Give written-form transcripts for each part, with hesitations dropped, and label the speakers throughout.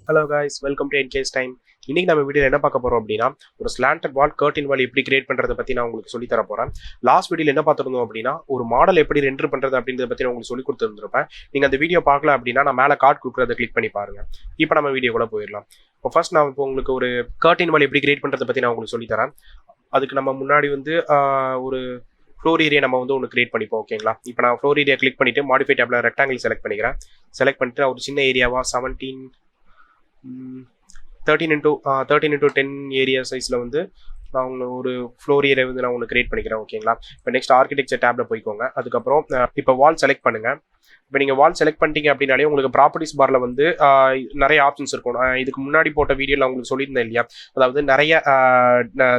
Speaker 1: Hello guys, welcome to NK's time. இன்னைக்கு நம்ம வீடியோவில் என்ன பார்க்க போறோம் அப்படின்னா, ஒரு ஸ்லாண்டட் வால் கர்டின் வால் எப்படி கிரியேட் பண்றதை பத்தி நான் உங்களுக்கு சொல்லி தர போறேன். லாஸ்ட் வீடியோவில் என்ன பார்த்துருந்தோம் அப்படின்னா, ஒரு மாடல் எப்படி ரெண்டர் பண்றது அப்படின்றத பத்தி நான் உங்களுக்கு சொல்லி கொடுத்துருப்பேன். நீங்க அந்த வீடியோ பார்க்கல அப்படின்னா நான் மேலே கார்டு கொடுக்குறத கிளிக் பண்ணி பாருங்க. இப்போ நம்ம வீடியோக்குள்ள போயிடலாம். இப்போ ஃபர்ஸ்ட் நான் இப்போ உங்களுக்கு ஒரு கர்டின் வால் எப்படி கிரியேட் பண்றதை பத்தி நான் உங்களுக்கு சொல்லி தரேன். அதுக்கு நம்ம முன்னாடி வந்து ஒரு ஃப்ளோர் ஏரியா நம்ம வந்து ஒன்று கிரியேட் பண்ணிப்போம். ஓகேங்களா? இப்போ நான் ஃப்ளோர் ஏரியா கிளிக் பண்ணிட்டு மாடிஃபை டேப்ல ரெக்டாங்கிள் செலக்ட் பண்ணிக்கிறேன். செலக்ட் பண்ணிட்டு ஒரு சின்ன ஏரியாவா 13x10 ஏரியா சைஸில் வந்து நான் ஒரு ஃப்ளோர் ஏரியா வந்து நான் ஒன்று கிரியேட் பண்ணிக்கிறேன். ஓகேங்களா? இப்போ நெக்ஸ்ட் ஆர்கிடெக்சர் டேப்ல போய்க்கோங்க. அதுக்கப்புறம் இப்போ வால் செலக்ட் பண்ணுங்க. இப்போ நீங்கள் வால் செலக்ட் பண்ணிட்டீங்க அப்படின்னாலே உங்களுக்கு ப்ராப்பர்ட்டிஸ் பாரில் வந்து நிறைய ஆப்ஷன்ஸ் இருக்கும். இதுக்கு முன்னாடி போட்ட வீடியோவில் உங்களுக்கு சொல்லியிருந்தேன் இல்லையா, அதாவது நிறைய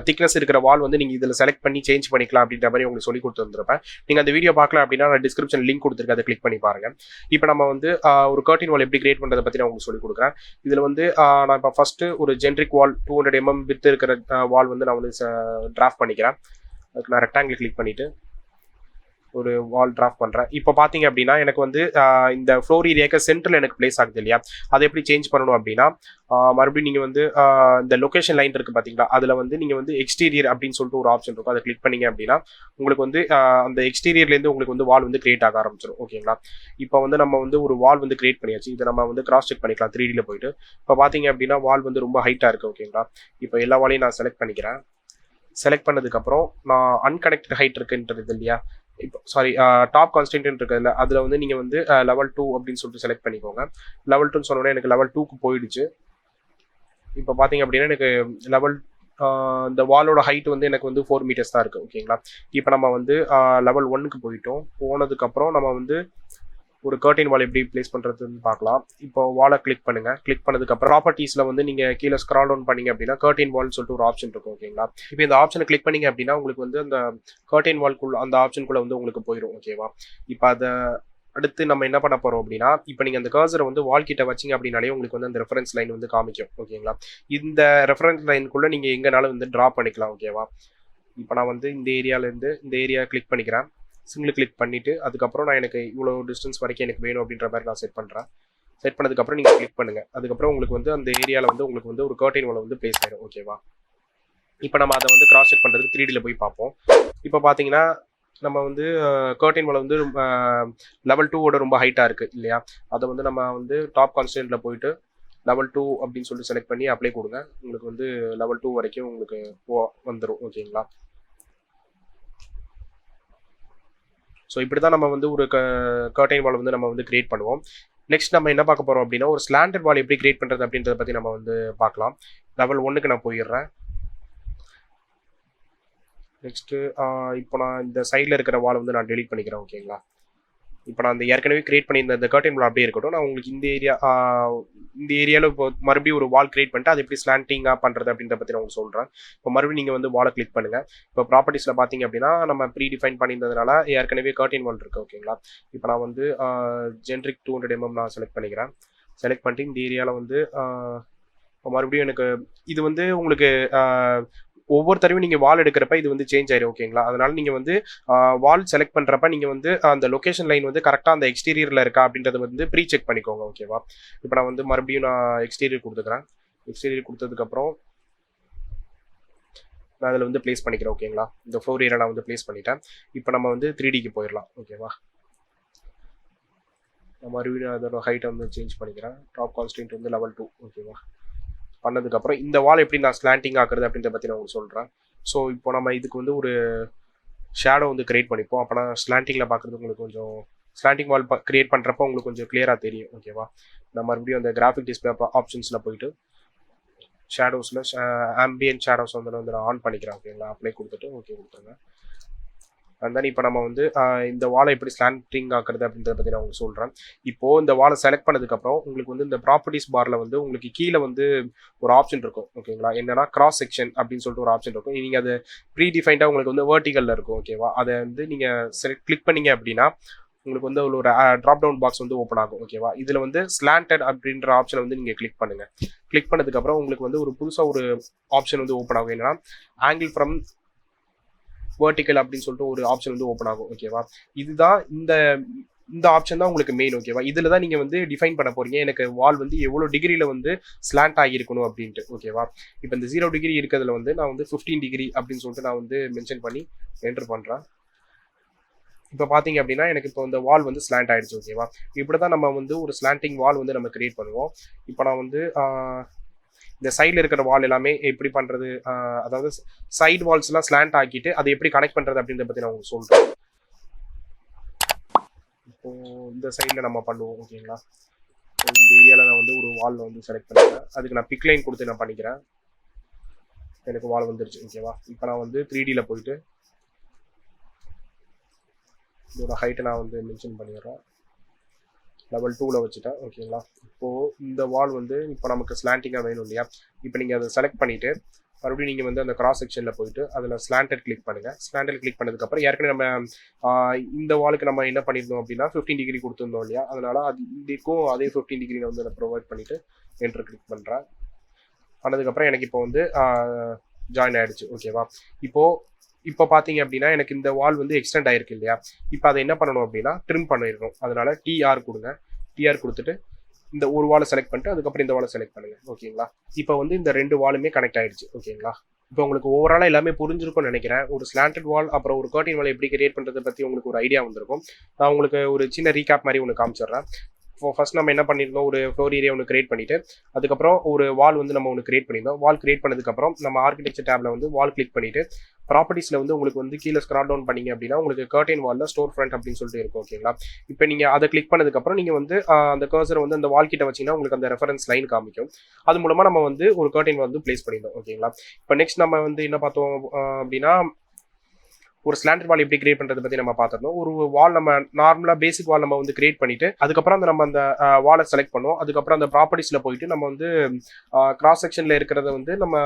Speaker 1: திக்னஸ் இருக்கிற வால் வந்து நீங்கள் இதில் செலக்ட் பண்ணி சேஞ்ச் பண்ணிக்கலாம் அப்படின்ற மாதிரி உங்களுக்கு சொல்லி கொடுத்துருப்பேன். நீங்கள் அந்த வீடியோ பார்க்கல அப்படின்னா நான் டிஸ்கிரிப்ஷன் லிங்க் கொடுத்துருக்கேன், அதை கிளிக் பண்ணி பாருங்க. இப்போ நம்ம வந்து ஒரு கர்டின் வால் எப்படி கிரியேட் பண்ணுறதை பற்றி நான் உங்களுக்கு சொல்லி கொடுக்குறேன். இதில் வந்து நான் இப்போ ஃபஸ்ட்டு ஒரு ஜென்ரிக் வால் 200 mm வித் இருக்கிற வால் வந்து நான் வந்து டிராஃப்ட் பண்ணிக்கிறேன். அதுக்கு நான் ரெக்டாங்கிள் கிளிக் பண்ணிவிட்டு ஒரு வால் டிராஃப்ட் பண்ணுறேன். இப்போ பார்த்தீங்க அப்படின்னா எனக்கு வந்து இந்த ஃப்ளோர் ஏரியாவுக்கு சென்டரில் எனக்கு பிளேஸ் ஆகுது இல்லையா, அதை எப்படி சேஞ்ச் பண்ணணும் அப்படின்னா மறுபடியும் நீங்கள் வந்து இந்த லொக்கேஷன் லைன் இருக்குது பார்த்தீங்களா, அதில் வந்து நீங்கள் வந்து எக்ஸ்டீரியர் அப்படின்னு சொல்லிட்டு ஒரு ஆப்ஷன் இருக்கும், அதை கிளிக் பண்ணீங்க அப்படின்னா உங்களுக்கு வந்து அந்த எக்ஸ்டீரியர்லேருந்து உங்களுக்கு வந்து வால் வந்து கிரியேட் ஆக ஆரம்பிச்சிடும். ஓகேங்களா? இப்போ வந்து நம்ம வந்து ஒரு வால் வந்து கிரியேட் பண்ணியாச்சு. இதை நம்ம வந்து கிராஸ் செக் பண்ணிக்கலாம் 3Dல போயிட்டு. இப்போ பார்த்தீங்க அப்படின்னா வால் வந்து ரொம்ப ஹைட்டாக இருக்குது. ஓகேங்களா? இப்போ எல்லா வாலையும் நான் செலக்ட் பண்ணிக்கிறேன். செலக்ட் பண்ணதுக்கப்புறம் நான் அன்கனெக்டட் ஹைட் இருக்குன்றது இல்லையா, இப்போ சாரி டாப் கான்ஸ்டன்ட் இருக்குதுல்ல, அதில் வந்து நீங்கள் வந்து லெவல் 2 அப்படின்னு சொல்லிட்டு செலக்ட் பண்ணிக்கோங்க. லெவல் 2ன்னு சொன்னோன்னே எனக்கு லெவல் 2க்கு போயிடுச்சு. இப்போ பார்த்தீங்க அப்படின்னா எனக்கு இந்த வாலோட ஹைட் வந்து எனக்கு வந்து 4 meters தான் இருக்குது. ஓகேங்களா? இப்போ நம்ம வந்து லெவல் 1க்கு போயிட்டோம். போனதுக்கப்புறம் நம்ம வந்து ஒரு கர்டின் வால் எப்படி பிளேஸ் பண்ணுறதுன்னு பார்க்கலாம். இப்போ வாலை கிளிக் பண்ணுங்க. கிளிக் பண்ணதுக்கப்புறம் ப்ராப்பர்ட்டிஸில் வந்து நீங்கள் கீழே ஸ்க்ரால் டவுன் பண்ணீங்க அப்படின்னா கர்டின் வால்னு சொல்லிட்டு ஒரு ஆப்ஷன் இருக்கும். ஓகேங்களா? இப்போ இந்த ஆப்ஷனை கிளிக் பண்ணீங்க அப்படின்னா உங்களுக்கு வந்து அந்த கர்டின் வால்குள்ள அந்த ஆப்ஷனுக்குள்ள வந்து உங்களுக்கு போயிடும். ஓகேவா? இப்போ அதை அடுத்து நம்ம என்ன பண்ண போகிறோம் அப்படின்னா, இப்போ நீங்கள் அந்த கர்சரை வந்து வால் கிட்ட வச்சிங்க அப்படின்னாலே உங்களுக்கு வந்து அந்த ரெஃபரன்ஸ் லைன் வந்து காமிக்கும். ஓகேங்களா? இந்த ரெஃபரன்ஸ் லைனுக்குள்ளே நீங்கள் எங்கேனாலும் வந்து ட்ரா பண்ணிக்கலாம். ஓகேவா? இப்போ நான் வந்து இந்த ஏரியாவிலேருந்து இந்த ஏரியா கிளிக் பண்ணிக்கிறேன். சிங்கிள் கிளிக் பண்ணிவிட்டு அதுக்கப்புறம் நான் எனக்கு இவ்வளோ டிஸ்டன்ஸ் வரைக்கும் எனக்கு வேணும் அப்படின்ற மாதிரி நான் செட் பண்ணுறேன். செட் பண்ணதுக்கப்புறம் நீங்கள் கிளிக் பண்ணுங்கள். அதுக்கப்புறம் உங்களுக்கு வந்து அந்த ஏரியாவில் வந்து உங்களுக்கு வந்து ஒரு கர்டின் வால் வந்து பிளேஸ் ஆகிடும். ஓகேவா? இப்போ நம்ம அதை வந்து கிராஸ் செக் பண்ணுறதுக்கு 3Dல போய் பார்ப்போம். இப்போ பார்த்தீங்கன்னா நம்ம வந்து கர்டின் வால் வந்து லெவல் 2ஓட ரொம்ப ஹைட்டாக இருக்குது இல்லையா, அதை வந்து நம்ம வந்து டாப் கான்ஸ்டன்ட்டில் போயிட்டு லெவல் 2 அப்படின்னு சொல்லிட்டு செலக்ட் பண்ணி அப்ளை கொடுங்க. உங்களுக்கு வந்து லெவல் 2 வரைக்கும் உங்களுக்கு வந்துடும். ஓகேங்களா? ஸோ இப்படி தான் நம்ம வந்து ஒரு கர்டைன் வால் வந்து நம்ம வந்து கிரியேட் பண்ணுவோம். நெக்ஸ்ட் நம்ம என்ன பார்க்க போகிறோம் அப்படின்னா, ஒரு ஸ்லாண்டட் வால் எப்படி கிரியேட் பண்ணுறது அப்படின்றத பற்றி நம்ம வந்து பார்க்கலாம். லெவல் 1க்கு நான் போயிடுறேன். நெக்ஸ்ட்டு இப்போ நான் இந்த சைடில் இருக்கிற வால் வந்து நான் டெலிட் பண்ணிக்கிறேன். ஓகேங்களா? இப்போ நான் அந்த ஏற்கனவே கிரியேட் பண்ணியிருந்த இந்த கர்டைன் வால் அப்படியே இருக்கட்டும். நான் உங்களுக்கு இந்த ஏரியாவில் இப்போ மறுபடியும் ஒரு வால் கிரியேட் பண்ணிட்டு அது எப்படி ஸ்லாண்டிங்காக பண்ணுறது அப்படின்ற பற்றி நான் உங்களுக்கு சொல்கிறேன். இப்போ மறுபடியும் நீங்கள் வந்து வாலை கிளிக் பண்ணுங்கள். இப்போ ப்ராப்பர்ட்டிஸில் பார்த்தீங்க அப்படின்னா நம்ம ப்ரீ டிஃபைன் பண்ணியிருந்ததுனால ஏற்கனவே கர்டைன் வால் இருக்குது. ஓகேங்களா? இப்போ நான் வந்து ஜென்ரிக் 200 mm நான் செலக்ட் பண்ணிக்கிறேன். செலக்ட் பண்ணிட்டு இந்த ஏரியாவில் வந்து மறுபடியும் எனக்கு இது வந்து உங்களுக்கு ஒவ்வொரு தடவையும் நீங்கள் வால் எடுக்கிறப்ப இது வந்து சேஞ்ச் ஆயிடும். ஓகேங்களா? அதனால நீங்கள் வந்து வால் செலக்ட் பண்ணுறப்ப நீங்கள் வந்து அந்த லொக்கேஷன் லைன் வந்து கரெக்டாக அந்த எக்ஸ்டீரியரில் இருக்கா அப்படின்றத வந்து ப்ரீ செக் பண்ணிக்கோங்க. ஓகேவா? இப்போ நான் வந்து மறுபடியும் நான் எக்ஸ்டீரியர் கொடுத்துக்கிறேன். எக்ஸ்டீரியர் கொடுத்ததுக்கப்புறம் நான் அதில் வந்து பிளேஸ் பண்ணிக்கிறேன். ஓகேங்களா? இந்த ஃப்ளோர் ஏரியா நான் வந்து பிளேஸ் பண்ணிட்டேன். இப்போ நம்ம வந்து 3Dக்கு போயிடலாம். ஓகேவா? நான் மறுபடியும் அதோட ஹைட்டை வந்து சேஞ்ச் பண்ணிக்கிறேன். டாப் கான்ஸ்டன்ட் வந்து லெவல் 2. ஓகேவா? பண்ணதுக்கப்புறம் இந்த வால் எப்படி நான் ஸ்லாண்டிங் ஆக்குறது அப்படின்றத பற்றி நான் உங்களுக்கு சொல்கிறேன். ஸோ இப்போ நம்ம இதுக்கு வந்து ஒரு ஷேடோ வந்து கிரியேட் பண்ணிப்போம். அப்போனா ஸ்லாண்டிங்கில் பார்க்குறது உங்களுக்கு கொஞ்சம் ஸ்லாண்டிங் வால் கிரியேட் பண்ணுறப்போ உங்களுக்கு கொஞ்சம் கிளியராக தெரியும். ஓகேவா? நான் மறுபடியும் அந்த கிராஃபிக் டிஸ்பிளே ஆப்ஷன்ஸில் போயிட்டு ஷேடோஸில் ஆம்பியன்ட் ஷேடோஸ் வந்து நான் ஆன் பண்ணிக்கிறேன். ஓகேங்களா? அப்ளை கொடுத்துட்டு ஓகே கொடுத்துருங்க. அண்ட் தென் இப்போ நம்ம வந்து இந்த வாலை எப்படி ஸ்லாண்டிங் ஆக்குறது அப்படின்றத பற்றி நான் உங்களுக்கு சொல்கிறேன். இப்போது இந்த வாலை செலக்ட் பண்ணதுக்கப்புறம் உங்களுக்கு வந்து இந்த ப்ராப்பர்ட்டிஸ் பாரில் வந்து உங்களுக்கு கீழே வந்து ஒரு ஆப்ஷன் இருக்கும். ஓகேங்களா? என்னன்னா கிராஸ் செக்ஷன் அப்படின்னு சொல்லிட்டு ஒரு ஆப்ஷன் இருக்கும். நீங்கள் அது ப்ரீ டிஃபைன்டாக உங்களுக்கு வந்து வேர்ட்டிகலில் இருக்கும். ஓகேவா? அதை வந்து நீங்கள் கிளிக் பண்ணீங்க அப்படின்னா உங்களுக்கு வந்து ஒரு ட்ராப் டவுன் பாக்ஸ் வந்து ஓப்பன் ஆகும். ஓகேவா? இதில் வந்து ஸ்லாண்டட் அப்படின்ற ஆப்ஷனை வந்து நீங்கள் கிளிக் பண்ணுங்கள். கிளிக் பண்ணதுக்கப்புறம் உங்களுக்கு வந்து ஒரு புதுசாக ஒரு ஆப்ஷன் வந்து ஓப்பன் ஆகும். என்னன்னா ஆங்கிள் ஃப்ரம் வெர்டிக்கல் அப்படின்னு சொல்லிட்டு ஒரு ஆப்ஷன் வந்து ஓப்பன் ஆகும். ஓகேவா? இதுதான் இந்த இந்த ஆப்ஷன் தான் உங்களுக்கு மெயின். ஓகேவா? இதில் தான் நீங்கள் வந்து டிஃபைன் பண்ண போறீங்க எனக்கு வால் வந்து எவ்வளோ டிகிரியில் வந்து ஸ்லாண்ட் ஆகியிருக்கணும் அப்படின்ட்டு. ஓகேவா? இப்போ இந்த 0 டிகிரி இருக்கிறதுல வந்து நான் வந்து 15 டிகிரி அப்படின்னு சொல்லிட்டு நான் வந்து மென்ஷன் பண்ணி என்டர் பண்ணுறேன். இப்போ பார்த்தீங்க அப்படின்னா எனக்கு இப்போ இந்த வால் வந்து ஸ்லாண்ட் ஆகிடுச்சு. ஓகேவா? இப்படி தான் நம்ம வந்து ஒரு ஸ்லாண்டிங் வால் வந்து நம்ம கிரியேட் பண்ணுவோம். இப்போ நான் வந்து இந்த சைடில் இருக்கிற வால் எல்லாமே எப்படி பண்ணுறது, அதாவது சைடு வால்ஸ்லாம் ஸ்லாண்ட் ஆக்கிட்டு அதை எப்படி கனெக்ட் பண்ணுறது அப்படின்றத பற்றி நான் உங்களுக்கு சொல்கிறேன். இப்போது இந்த சைடில் நம்ம பண்ணுவோம். ஓகேங்களா? இந்த ஏரியாவில் நான் வந்து ஒரு வால் வந்து செலக்ட் பண்ணிக்கிறேன். அதுக்கு நான் பிக் லைன் கொடுத்து நான் பண்ணிக்கிறேன். எனக்கு வால் வந்துருச்சு. ஓகேவா? இப்போ நான் வந்து 3Dயில் போயிட்டு இதோட ஹைட்டை நான் வந்து மென்ஷன் பண்ணிடுறேன். லெவல் 2ல் வச்சுட்டேன். ஓகேங்களா? இப்போது இந்த வால் வந்து இப்போ நமக்கு ஸ்லாண்டிங்காக வேணும் இல்லையா? இப்போ நீங்கள் அதை செலக்ட் பண்ணிவிட்டு மறுபடியும் நீங்கள் வந்து அந்த கிராஸ் செக்ஷனில் போயிட்டு அதில் ஸ்லாண்டட் கிளிக் பண்ணுங்கள். ஸ்லாண்டட் கிளிக் பண்ணதுக்கப்புறம் ஏற்கனவே நம்ம இந்த வாலுக்கு நம்ம என்ன பண்ணியிருந்தோம் அப்படின்னா 15 டிகிரி கொடுத்துருந்தோம் இல்லையா? அதனால் அது இதுக்கும் அதே 15 டிகிரியில் வந்து நான் ப்ரொவைட் பண்ணிவிட்டு என்டர் கிளிக் பண்ணுறேன். பண்ணதுக்கப்புறம் எனக்கு இப்போ வந்து ஜாயின் ஆகிடுச்சு. ஓகேவா? இப்போ பார்த்தீங்க அப்படின்னா எனக்கு இந்த வால் வந்து எக்ஸ்டெண்ட் ஆகிருக்கு இல்லையா? இப்போ அதை என்ன பண்ணணும் அப்படின்னா ட்ரிம் பண்ணிடணும். அதனால் டிஆர் கொடுங்க. டிஆர் கொடுத்துட்டு இந்த ஒரு வாலை செலக்ட் பண்ணிட்டு அதுக்கப்புறம் இந்த வாலை செலக்ட் பண்ணுங்கள். ஓகேங்களா? இப்போ வந்து இந்த 2 வாலுமே கனெக்ட் ஆகிடுச்சு. ஓகேங்களா? இப்போ உங்களுக்கு ஓவராலாக எல்லாமே புரிஞ்சிருக்கும்னு நினைக்கிறேன். ஒரு ஸ்லாண்டட் வால் அப்புறம் ஒரு கர்டைன் வால் எப்படி கிரியேட் பண்ணுறதை பற்றி உங்களுக்கு ஒரு ஐடியா வந்திருக்கும். நான் உங்களுக்கு ஒரு சின்ன ரீகேப் மாதிரி ஒன்று காமிச்சிடுறேன். ஃபர்ஸ்ட் நம்ம என்ன பண்ணியிருந்தோம், ஒரு ஃப்ளோர் ஏரியா ஒன்று கிரியேட் பண்ணிவிட்டு அதுக்கப்புறம் ஒரு வால் வந்து நம்ம ஒன்று கிரியேட் பண்ணியிருந்தோம். வால் கிரியேட் பண்ணதுக்கப்புறம் நம்ம ஆர்கிடெக்சர் டேப்ல வந்து வால் கிளிக் பண்ணிவிட்டு ப்ராப்பர்ட்டிஸில் வந்து உங்களுக்கு வந்து கீழே ஸ்க்ரால் டவுன் பண்ணிங்க அப்படின்னா உங்களுக்கு கர்டைன் வாலில் ஸ்டோர் ஃப்ரண்ட் அப்படின்னு சொல்லிட்டு இருக்கும். ஓகேங்களா? இப்போ நீங்கள் அதை கிளிக் பண்ணதுக்கப்புறம் நீங்கள் வந்து அந்த கர்சரை வந்து அந்த வால் கிட்ட வச்சிங்கன்னா உங்களுக்கு அந்த ரெஃபரன்ஸ் லைன் காமிக்கும். அது மூலமாக நம்ம வந்து ஒரு கர்டைன் வந்து பிளேஸ் பண்ணியிருந்தோம். ஓகேங்களா? இப்போ நெக்ஸ்ட் நம்ம வந்து என்ன பார்த்தோம் அப்படின்னா ஒரு ஸ்லாண்டட் வால் எப்படி கிரியேட் பண்ணுறது பற்றி நம்ம பார்த்துருந்தோம். ஒரு வால் நம்ம நார்மலாக பேசிக் வால் நம்ம வந்து கிரியேட் பண்ணிவிட்டு அதுக்கப்புறம் நம்ம அந்த வாலை செலக்ட் பண்ணுவோம். அதுக்கப்புறம் அந்த ப்ராப்பர்ட்டிஸில் போயிட்டு நம்ம வந்து கிராஸ் செக்ஷனில் இருக்கிறத வந்து நம்ம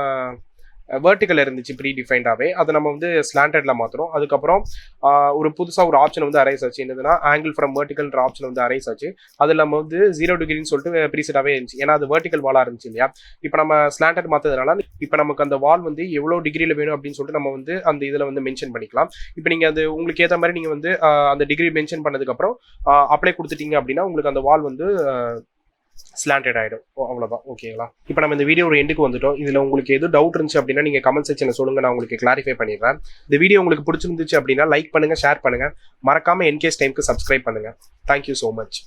Speaker 1: வெர்டிக்கல் இருந்துச்சு ப்ரீ டிஃபைன்டாகவே அதை நம்ம வந்து ஸ்லாண்டட்ல மாற்றுறோம். அதுக்கப்புறம் ஒரு புதுசாக ஒரு ஆப்ஷன் வந்து அரைஸ் ஆச்சு. என்னதுன்னா ஆங்கிள் ஃப்ரம் வெர்டிகல்ன்ற ஆப்ஷன் வந்து அரைஸ் ஆச்சு. அதில் நம்ம வந்து 0 டிகிரின்னு சொல்லிட்டு ப்ரீசெட்டாகவே இருந்துச்சு. ஏன்னா அது வெர்டிக்கல் வாலாக இருந்துச்சு இல்லையா? இப்போ நம்ம ஸ்லாண்டட் மாற்றதுனால இப்போ நமக்கு அந்த வால் வந்து எவ்வளோ டிகிரியில் வேணும் அப்படின்னு சொல்லிட்டு நம்ம வந்து அந்த இதில் வந்து மென்ஷன் பண்ணிக்கலாம். இப்போ நீங்கள் அது உங்களுக்கு ஏற்ற மாதிரி நீங்கள் வந்து அந்த டிகிரி மென்ஷன் பண்ணதுக்கப்புறம் அப்ளை கொடுத்துட்டீங்க அப்படின்னா உங்களுக்கு அந்த வால் வந்து ஸ்லாண்டட் ஆகிடும். அவ்வளோதான். ஓகேங்களா? இப்போ நம்ம இந்த வீடியோ ஒரு எண்டுக்கு வந்துட்டோம். இதில் உங்களுக்கு எதுவும் டவுட் இருந்துச்சு அப்படின்னா நீங்கள் கமெண்ட் செக்ஷனில் சொல்லுங்கள், நான் உங்களுக்கு கிளாரிஃபை பண்ணிடுறேன். இந்த வீடியோ உங்களுக்கு பிடிச்சிருந்துச்சு அப்படின்னா லைக் பண்ணுங்கள், ஷேர் பண்ணுங்கள், மறக்காமல் என்கேஸ் டைமுக்கு சப்ஸ்கிரைப் பண்ணுங்கள். Thank you so much.